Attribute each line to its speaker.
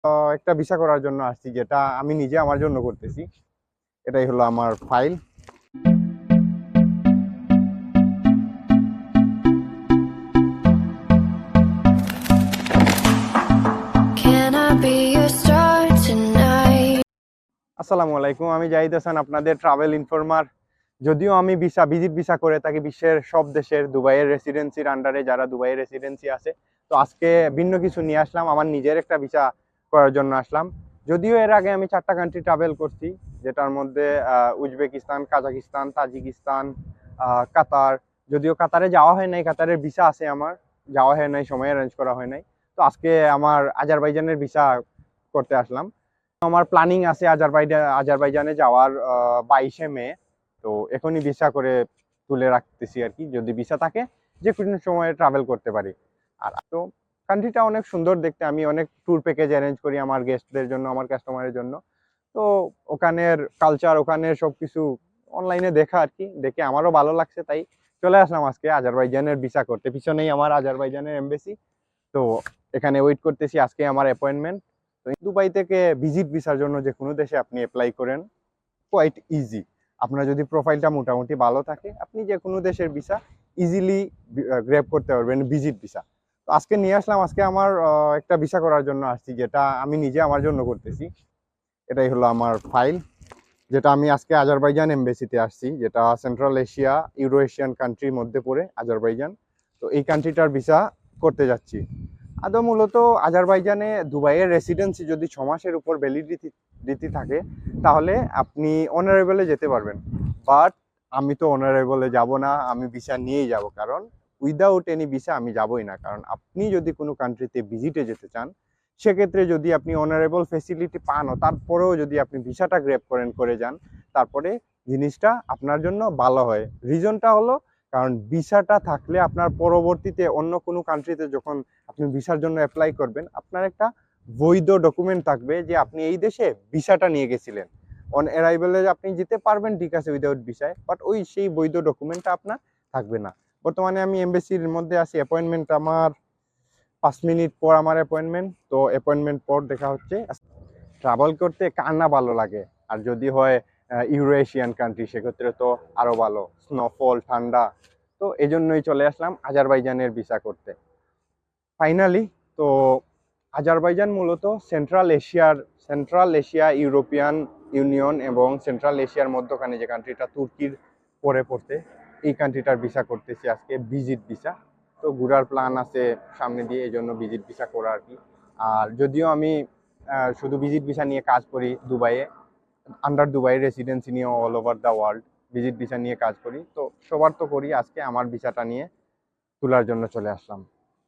Speaker 1: একটা ভিসা করার জন্য আসছি, যেটা আমি নিজে আমার জন্য করতেছি। এটাই হলো আমার file.
Speaker 2: Can I be your star tonight?
Speaker 1: আসসালামু আলাইকুম, আমি জাহিদ হাসান, আপনাদের ট্রাভেল ইনফরমার। যদিও আমি ভিজিট ভিসা করে থাকি বিশ্বের সব দেশের, দুবাইয়ের রেসিডেন্সির আন্ডারে যারা দুবাইয়ের রেসিডেন্সি আছে, তো আজকে ভিন্ন কিছু নিয়ে আসলাম, আমার নিজের একটা ভিসা করার জন্য আসলাম। যদিও এর আগে আমি 4টা কান্ট্রি ট্রাভেল করছি, যেটার মধ্যে উজবেকিস্তান, কাজাকিস্তান, তাজিকিস্তান, কাতার। যদিও কাতারে যাওয়া হয় নাই, কাতারের ভিসা আছে আমার, যাওয়া হয় নাই, সময় অ্যারেঞ্জ করা হয় নাই। তো আজকে আমার আজারবাইজানের ভিসা করতে আসলাম। আমার প্ল্যানিং আছে আজারবাইজানে যাওয়ার 22শে মে। তো এখনই ভিসা করে তুলে রাখতেছি আর কি, যদি ভিসা থাকে যে কোনো সময় ট্রাভেল করতে পারি। আর তো কান্ট্রিটা অনেক সুন্দর দেখতে, আমি অনেক ট্যুর প্যাকেজ অ্যারেঞ্জ করি আমার গেস্টদের জন্য, আমার কাস্টমারের জন্য। তো ওখানের কালচার, ওখানের সবকিছু অনলাইনে দেখা আর কি, দেখে আমারও ভালো লাগছে, তাই চলে আসলাম আজকে আজারবাইজানের ভিসা করতে। পিছনেই আমার আজারবাইজানের এমবেসি। তো এখানে ওয়েট করতেছি, আজকে আমার অ্যাপয়েন্টমেন্ট। তো দুবাই থেকে ভিজিট ভিসার জন্য যে কোনো দেশে আপনি অ্যাপ্লাই করেন, কোয়াইট ইজি। আপনার যদি প্রোফাইলটা মোটামুটি ভালো থাকে, আপনি যে কোনো দেশের ভিসা ইজিলি গ্র্যাব করতে পারবেন, ভিজিট ভিসা। তো আজকে নিয়ে আসলাম, আজকে আমার একটা ভিসা করার জন্য আসছি, যেটা আমি নিজে আমার জন্য করতেছি। এটাই হলো আমার ফাইল, যেটা আমি আজকে আজারবাইজান এমবেসিতে আসছি, যেটা সেন্ট্রাল এশিয়া, ইউরো এশিয়ান কান্ট্রির মধ্যে পড়ে আজারবাইজান। তো এই কান্ট্রিটার ভিসা করতে যাচ্ছি। আদৌ মূলত আজারবাইজানে দুবাইয়ের রেসিডেন্সি যদি 6 মাসের উপর ভ্যালিডিটি থাকে, তাহলে আপনি অনারেবলে যেতে পারবেন। বাট আমি তো অনারেবলে যাব না, আমি ভিসা নিয়েই যাব, কারণ উইদাউট এনি ভিসা আমি যাবই না। কারণ আপনি যদি কোনো কান্ট্রিতে ভিজিটে যেতে চান, সেক্ষেত্রে যদি আপনি অনারেবল ফেসিলিটি পানও, তারপরেও যদি আপনি ভিসাটা গ্র্যাব করে যান, তারপরে জিনিসটা আপনার জন্য ভালো হয়। রিজনটা হলো, কারণ ভিসাটা থাকলে আপনার পরবর্তীতে অন্য কোনো কান্ট্রিতে যখন আপনি ভিসার জন্য অ্যাপ্লাই করবেন, আপনার একটা বৈধ ডকুমেন্ট থাকবে যে আপনি এই দেশে ভিসাটা নিয়ে গেছিলেন। অন অ্যারাইভেলে আপনি যেতে পারবেন, ঠিক আছে, উইদাউট ভিসায়, বাট ওই সেই বৈধ ডকুমেন্টটা আপনার থাকবে না। বর্তমানে আমি এমবেসির মধ্যে আছি, অ্যাপয়েন্টমেন্ট আমার 5 মিনিট পর আমার অ্যাপয়েন্টমেন্ট। তো অ্যাপয়েন্টমেন্ট পর দেখা হচ্ছে। ট্রাভেল করতে কার না ভালো লাগে, আর যদি হয় ইউরো এশিয়ান কান্ট্রি, সেক্ষেত্রে তো আরো ভালো, স্নোফল, ঠান্ডা। তো এই জন্যই চলে আসলাম আজারবাইজানের ভিসা করতে ফাইনালি। তো আজারবাইজান মূলত সেন্ট্রাল এশিয়া, ইউরোপিয়ান ইউনিয়ন এবং সেন্ট্রাল এশিয়ার মধ্যখানে যে কান্ট্রিটা, তুর্কির পরে পড়তে, এই কান্ট্রিটার ভিসা করতেছি আজকে, ভিজিট ভিসা। তো ঘোরার প্ল্যান আছে সামনে দিয়ে, এই জন্য ভিজিট ভিসা করা আর কি। আর যদিও আমি শুধু ভিজিট ভিসা নিয়ে কাজ করি দুবাইয়ে, আন্ডার দুবাই রেসিডেন্সি নিয়ে all over the world visit visa নিয়ে কাজ করি, তো সবার তো করি, আজকে আমার ভিসাটা নিয়ে তোলার জন্য চলে আসলাম।